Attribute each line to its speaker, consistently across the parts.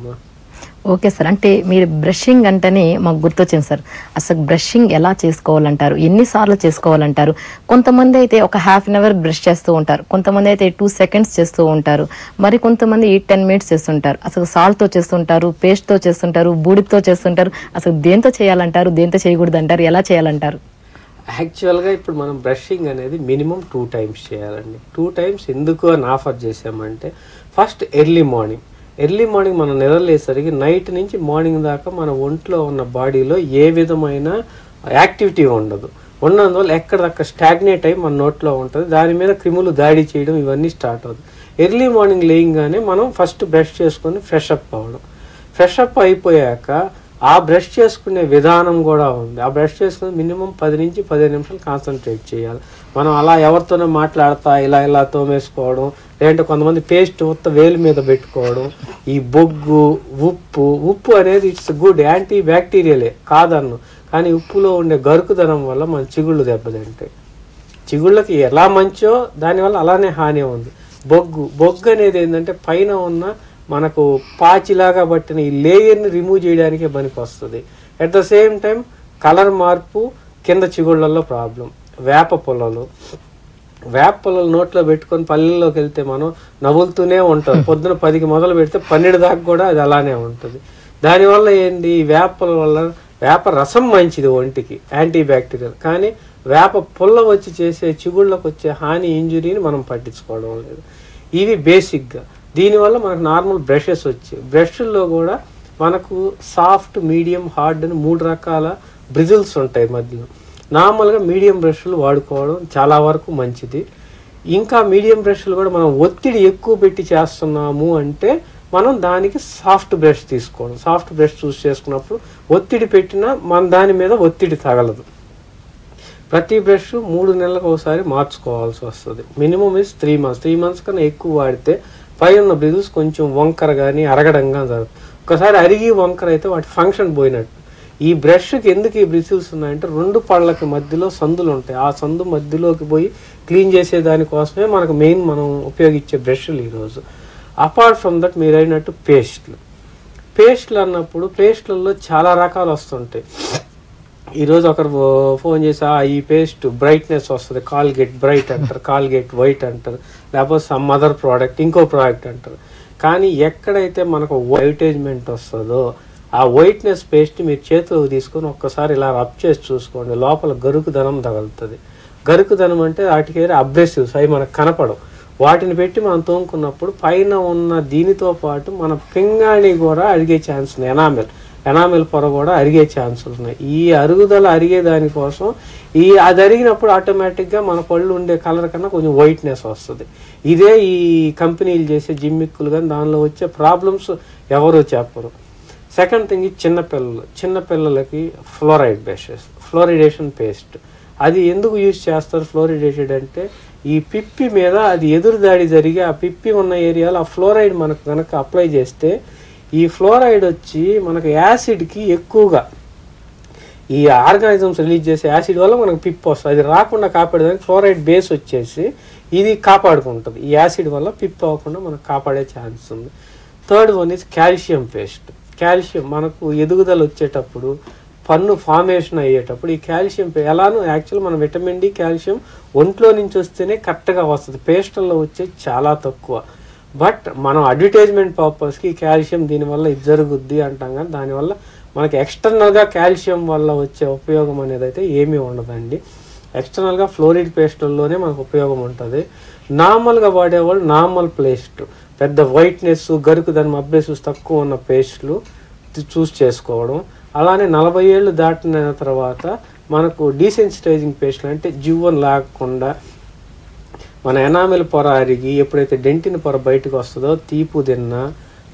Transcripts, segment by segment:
Speaker 1: అమ్మా.
Speaker 2: Okay sir, అంటే మీరు బ్రషింగ్ అంటేనే మాకు గుర్తొచ్చింది సార్. అసలు బ్రషింగ్ ఎలా చేసుకోవాలంటారు, ఎన్నిసార్లు చేసుకోవాలంటారు? కొంతమంది అయితే ఒక హాఫ్ అన్ అవర్ బ్రష్ చేస్తూ ఉంటారు, కొంతమంది అయితే 2 seconds చేస్తూ ఉంటారు, మరి కొంతమంది 10 minutes చేస్తుంటారు. అసలు సాల్ట్తో చేస్తుంటారు, పేస్ట్తో చేస్తుంటారు, బూడితో చేస్తుంటారు. అసలు దేంతో చేయాలంటారు, దేంతో చేయకూడదు అంటారు, ఎలా చేయాలంటారు?
Speaker 1: యాక్చువల్గా ఇప్పుడు మనం బ్రషింగ్ అనేది మినిమం 2 times చేయాలండి. 2 times ఎందుకు అని ఆఫర్ చేసామంటే, ఫస్ట్ ఎర్లీ మార్నింగ్ మనం నిద్రలేసరికి నైట్ నుంచి మార్నింగ్ దాకా మన ఒంట్లో ఉన్న బాడీలో ఏ విధమైన యాక్టివిటీ ఉండదు. ఉన్నందువల్ల ఎక్కడదక్కడ స్టాగ్నేట్ అయ్యి మన నోట్లో ఉంటుంది, దాని మీద క్రిములు దాడి చేయడం ఇవన్నీ స్టార్ట్ అవుతుంది. ఎర్లీ మార్నింగ్ లేయంగానే మనం ఫస్ట్ బ్రష్ చేసుకొని ఫ్రెష్ అప్ అవ్వడం. ఫ్రెష్ అప్ అయిపోయాక ఆ బ్రష్ చేసుకునే విధానం కూడా ఉంది. ఆ బ్రష్ చేసుకుని మినిమం 10 నుంచి 15 నిమిషాలు కాన్సన్ట్రేట్ చేయాలి. మనం అలా ఎవరితోనో మాట్లాడతా ఇలా తోమేసుకోవడం, లేదంటే కొంతమంది పేస్ట్ మొత్తం వేలు మీద పెట్టుకోవడం. ఈ బొగ్గు, ఉప్పు అనేది ఇట్స్ గుడ్, యాంటీ బ్యాక్టీరియలే కాదన్ను, కానీ ఉప్పులో ఉండే గరుకుదనం వల్ల మన చిగుళ్ళు దెబ్బతింటాయి. చిగుళ్ళకి ఎలా మంచో దానివల్ల అలానే హాని ఉంది. బొగ్గు అనేది ఏంటంటే పైన ఉన్న మనకు పాచిలాగా పట్టిన ఈ లేయర్ని రిమూవ్ చేయడానికే పనికి వస్తుంది. At the same time colour మార్పు, కింద చిగుళ్ళల్లో ప్రాబ్లం. వేప పొలలు నోట్లో పెట్టుకొని పల్లెల్లోకి వెళ్తే మనం నవ్వులుతూనే ఉంటాం. పొద్దున 10కి మొదలు పెడితే 12 దాకా కూడా అది అలానే ఉంటుంది. దానివల్ల ఏంది, వేపల వల్ల వేప రసం మంచిది ఒంటికి, యాంటీ బ్యాక్టీరియల్, కానీ వేప పుల్ల వచ్చి చేసే చిగుళ్ళకు వచ్చే హాని, ఇంజురీని మనం పట్టించుకోవడం లేదు. ఇవి బేసిక్గా. దీనివల్ల మనకు నార్మల్ బ్రషెస్ వచ్చాయి. బ్రష్ల్లో కూడా మనకు సాఫ్ట్, మీడియం, హార్డ్ అని 3 రకాల బ్రిజిల్స్ ఉంటాయి మధ్యలో. నార్మల్గా మీడియం బ్రష్లు వాడుకోవడం చాలా వరకు మంచిది. ఇంకా మీడియం బ్రష్లు కూడా మనం ఒత్తిడి ఎక్కువ పెట్టి చేస్తున్నాము అంటే మనం దానికి సాఫ్ట్ బ్రష్ తీసుకోవడం. సాఫ్ట్ బ్రష్ చూస్ చేసుకున్నప్పుడు ఒత్తిడి పెట్టినా మన దాని మీద ఒత్తిడి తగలదు. ప్రతి బ్రష్ 3 నెలలకు ఒకసారి మార్చుకోవాల్సి వస్తుంది. Minimum is 3 months. 3 months కన్నా ఎక్కువ వాడితే పై ఉన్న బ్రిజిల్స్ కొంచెం వంకర కానీ అరగడం కానీ జరుగుతుంది. ఒకసారి అరిగి వంకర అయితే వాటి ఫంక్షన్ పోయినట్టు. ఈ బ్రష్కి ఎందుకు ఈ బ్రిజిల్స్ ఉన్నాయంటే 2 పళ్ళకి మధ్యలో సందులు ఉంటాయి. ఆ సందు మధ్యలోకి పోయి క్లీన్ చేసే దానికోసమే మనకు మెయిన్ మనం ఉపయోగించే బ్రష్లు ఈరోజు. అపార్ట్ ఫ్రమ్ దట్ మీరు అయినట్టు పేస్ట్లు అన్నప్పుడు పేస్ట్లలో చాలా రకాలు వస్తుంటాయి. ఈరోజు ఒకరు ఫోన్ చేసి ఈ పేస్ట్ బ్రైట్నెస్ వస్తుంది, కాల్గేట్ బ్రైట్ అంటారు, కాల్గేట్ వైట్ అంటారు, లేకపోతే సమ్ అదర్ ప్రోడక్ట్, ఇంకో ప్రోడక్ట్ అంటారు. కానీ ఎక్కడైతే మనకు వైటేజ్మెంట్ వస్తుందో ఆ వైట్నెస్ పేస్ట్ మీరు చేతిలోకి తీసుకొని ఒక్కసారి ఇలా రబ్ చేసి చూసుకోండి, లోపల గరుకుదనం తగులుతుంది. గరుకుదనం అంటే వాటికి అబ్రెసివ్స్, అవి మనకు కనపడవు. వాటిని పెట్టి మనం తోముకున్నప్పుడు పైన ఉన్న దీనితో పాటు మన పింగాణి కూడా అరిగే ఛాన్స్ ఉంది. ఎనామిల్ పొర కూడా అరిగే ఛాన్సులు ఉన్నాయి. ఈ అరుగుదల అరిగే దానికోసం అది అరిగినప్పుడు ఆటోమేటిక్గా మన పళ్ళు ఉండే కలర్ కన్నా కొంచెం వైట్నెస్ వస్తుంది. ఇదే ఈ కంపెనీలు చేసే జిమ్మిక్కులు కానీ దానిలో వచ్చే ప్రాబ్లమ్స్ ఎవరు చెప్పరు. సెకండ్ థింగ్, చిన్నపిల్లలకి ఫ్లోరిడేషన్ పేస్ట్ అది ఎందుకు యూజ్ చేస్తారు? ఫ్లోరిడేటెడ్ అంటే ఈ పిప్పి మీద అది ఎదురుదాడి జరిగి ఆ పిప్పి ఉన్న ఏరియాలో ఆ ఫ్లోరైడ్ మనకు కనుక అప్లై చేస్తే ఈ ఫ్లోరైడ్ వచ్చి మనకు యాసిడ్కి ఎక్కువగా ఈ ఆర్గానిజమ్స్ రిలీజ్ చేసే యాసిడ్ వల్ల మనకు పిప్పి వస్తుంది. అది రాకుండా కాపాడేదానికి ఫ్లోరైడ్ బేస్ వచ్చేసి ఇది కాపాడుకుంటుంది. ఈ యాసిడ్ వల్ల పిప్పి అవ్వకుండా మనకు కాపాడే ఛాన్స్ ఉంది. Third one is calcium paste. Calcium మనకు ఎదుగుదల వచ్చేటప్పుడు, పన్ను ఫార్మేషన్ అయ్యేటప్పుడు ఈ కాల్షియం ఎలానో యాక్చువల్ మన విటమిన్ డి, కాల్షియం ఒంట్లో నుంచి వస్తేనే కరెక్ట్గా వస్తుంది. పేస్టల్లో వచ్చే చాలా తక్కువ. బట్ మనం అడ్వర్టైజ్మెంట్ పర్పస్కి కాల్షియం దీనివల్ల ఇది జరుగుద్ది అంటాం, కానీ దానివల్ల మనకి ఎక్స్టర్నల్గా కాల్షియం వల్ల వచ్చే ఉపయోగం అనేది అయితే ఏమీ ఉండదండి. ఎక్స్టర్నల్గా ఫ్లోరిడ్ పేస్టుల్లోనే మనకు ఉపయోగం ఉంటుంది. నార్మల్గా వాడేవాళ్ళు నార్మల్ పేస్ట్, పెద్ద వైట్నెస్, గరుకుదనం, అబ్రెసివ్స్ తక్కువ ఉన్న పేస్టులు చూస్ చేసుకోవడం. అలానే 40 ఏళ్ళు దాటిన తర్వాత మనకు డీసెన్సిటైజింగ్ పేస్టులు అంటే జివ్వను లాగకుండా మన ఎనామిల్ పొర అరిగి ఎప్పుడైతే డెంటిన్ పొర బయటకు వస్తుందో తీపు తిన్నా,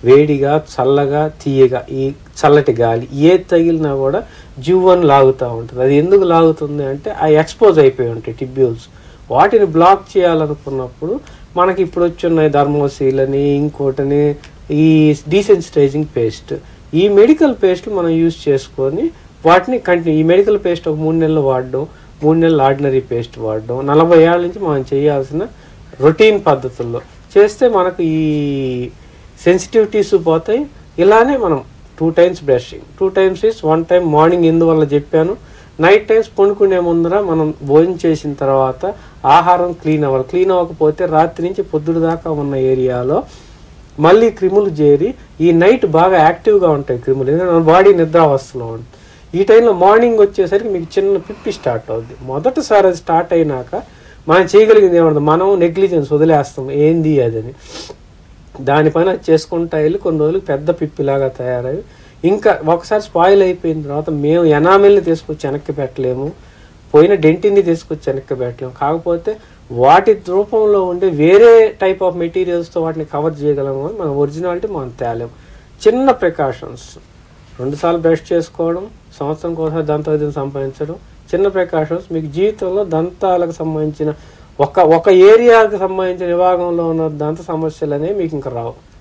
Speaker 1: వేడిగా, చల్లగా, తీయగా ఈ చల్లటి గాలి తగిలినా కూడా జివ్వను లాగుతూ ఉంటుంది. అది ఎందుకు లాగుతుంది అంటే ఆ ఎక్స్పోజ్ అయిపోయి ఉంటాయి టిబ్యూల్స్. వాటిని బ్లాక్ చేయాలనుకున్నప్పుడు మనకి ఇప్పుడు వచ్చున్నాయి థర్మోసీల్ అని, ఇంకోటని, ఈ డీసెన్సిటైజింగ్ పేస్ట్. ఈ మెడికల్ పేస్ట్లు మనం యూజ్ చేసుకొని వాటిని కంటిన్యూ, ఈ మెడికల్ పేస్ట్ ఒక 3 నెలలు వాడడం, 3 నెలలు ఆర్డినరీ పేస్ట్ వాడడం, 40 ఏళ్ళ నుంచి మనం చేయాల్సిన రొటీన్ పద్ధతుల్లో చేస్తే మనకు ఈ సెన్సిటివిటీస్ పోతాయి, ఇలానే మనం 2 times brushing. 2 times is 1 time morning ఎందువల్ల చెప్పాను, నైట్ టైమ్స్ పండుకునే ముందర మనం భోజనం చేసిన తర్వాత ఆహారం క్లీన్ అవ్వాలి. క్లీన్ అవ్వకపోతే రాత్రి నుంచి పొద్దుడు దాకా ఉన్న ఏరియాలో మళ్ళీ క్రిములు చేరి ఈ నైట్ బాగా యాక్టివ్గా ఉంటాయి క్రిములు, ఎందుకంటే మన బాడీ నిద్రావస్థలో ఉంటుంది. ఈ టైంలో మార్నింగ్ వచ్చేసరికి మీకు చిన్న పిప్పి స్టార్ట్ అవుద్ది. మొదటిసారి అది స్టార్ట్ అయినాక మనం చేయగలిగింది ఏమంటుంది, మనం నెగ్లిజెన్స్ వదిలేస్తాం ఏంది అదని. దానిపైన చేసుకుంటా వెళ్ళి కొన్ని రోజులు పెద్ద పిప్పిలాగా తయారయ్యి ఇంకా ఒకసారి స్పాయిల్ అయిపోయిన తర్వాత మేము ఎనామిల్ని తీసుకొచ్చి వెనక్కి పెట్టలేము, పోయిన డెంటిన్ని తీసుకొచ్చి వెనక్కి పెట్టలేము. కాకపోతే వాటి రూపంలో ఉండే వేరే టైప్ ఆఫ్ మెటీరియల్స్తో వాటిని కవర్ చేయగలము. మన ఒరిజినాలిటీ మనం తేలేము. చిన్న ప్రికాషన్స్, 2 సార్లు బ్రష్ చేసుకోవడం, సంవత్సరం కోసం దంతవైద్యం సంపాదించడం, చిన్న ప్రికాషన్స్ మీకు జీవితంలో దంతాలకు సంబంధించిన ఒక ఏరియాకి సంబంధించిన విభాగంలో ఉన్న దంత సమస్యలు అనేవి మీకు ఇంకా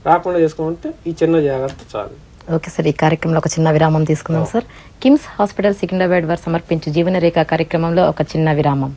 Speaker 1: రాకుండా చేసుకుంటే ఈ చిన్న జాగ్రత్త చాలు.
Speaker 2: ఓకే సార్, ఈ కార్యక్రమంలో ఒక చిన్న విరామం తీసుకుందాం సార్. కిమ్స్ హాస్పిటల్ సికింద్రాబాద్ వారు సమర్పించే జీవన రేఖ కార్యక్రమంలో ఒక చిన్న విరామం.